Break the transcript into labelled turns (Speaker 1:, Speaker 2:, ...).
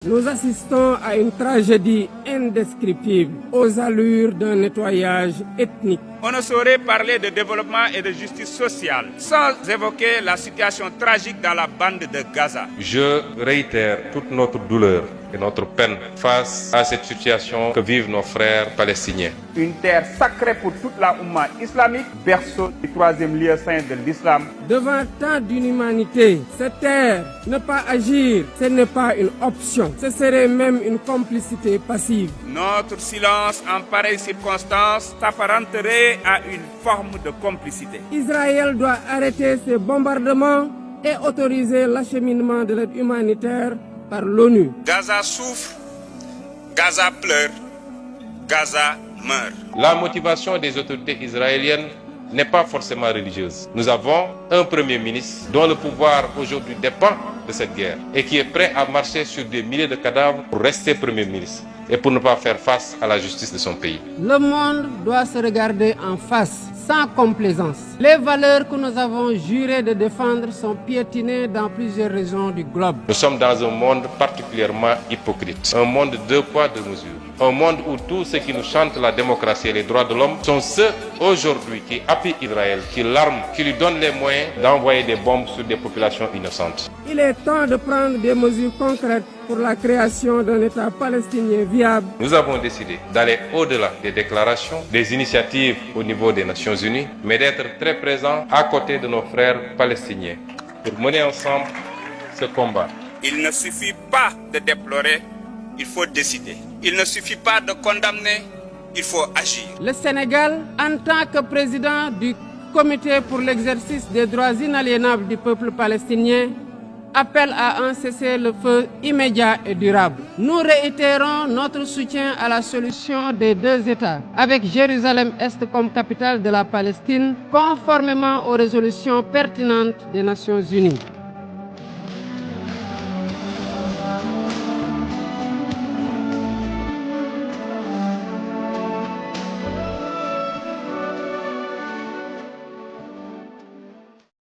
Speaker 1: Nous assistons à une tragédie indescriptible aux allures d'un nettoyage ethnique.
Speaker 2: On ne saurait parler de développement et de justice sociale sans évoquer la situation tragique dans la bande de Gaza.
Speaker 3: Je réitère toute notre douleur et notre peine face à cette situation que vivent nos frères palestiniens.
Speaker 2: Une terre sacrée pour toute la Oumma islamique, berceau du troisième lieu saint de l'islam.
Speaker 1: Devant tant d'inhumanité, cette terre, ne pas agir, ce n'est pas une option, ce serait même une complicité passive.
Speaker 2: Notre silence en pareille circonstance s'apparenterait à une forme de complicité.
Speaker 1: Israël doit arrêter ses bombardements et autoriser l'acheminement de l'aide humanitaire par l'ONU.
Speaker 2: Gaza souffre, Gaza pleure, Gaza meurt.
Speaker 3: La motivation des autorités israéliennes n'est pas forcément religieuse. Nous avons un Premier ministre dont le pouvoir aujourd'hui dépend de cette guerre et qui est prêt à marcher sur des milliers de cadavres pour rester Premier ministre et pour ne pas faire face à la justice de son pays.
Speaker 1: Le monde doit se regarder en face, sans complaisance. Les valeurs que nous avons juré de défendre sont piétinées dans plusieurs régions du globe.
Speaker 3: Nous sommes dans un monde particulièrement hypocrite, un monde de deux poids, deux mesures. Un monde où tous ceux qui nous chantent la démocratie et les droits de l'homme sont ceux aujourd'hui qui appuient Israël, qui l'arment, qui lui donnent les moyens d'envoyer des bombes sur des populations innocentes.
Speaker 1: Il est temps de prendre des mesures concrètes pour la création d'un État palestinien viable.
Speaker 3: Nous avons décidé d'aller au-delà des déclarations, des initiatives au niveau des Nations Unies, mais d'être très présents à côté de nos frères palestiniens pour mener ensemble ce combat.
Speaker 2: Il ne suffit pas de déplorer, il faut décider. Il ne suffit pas de condamner, il faut agir.
Speaker 1: Le Sénégal, en tant que président du Comité pour l'exercice des droits inaliénables du peuple palestinien, appelle à un cessez-le-feu immédiat et durable. Nous réitérons notre soutien à la solution des deux États, avec Jérusalem-Est comme capitale de la Palestine, conformément aux résolutions pertinentes des Nations Unies.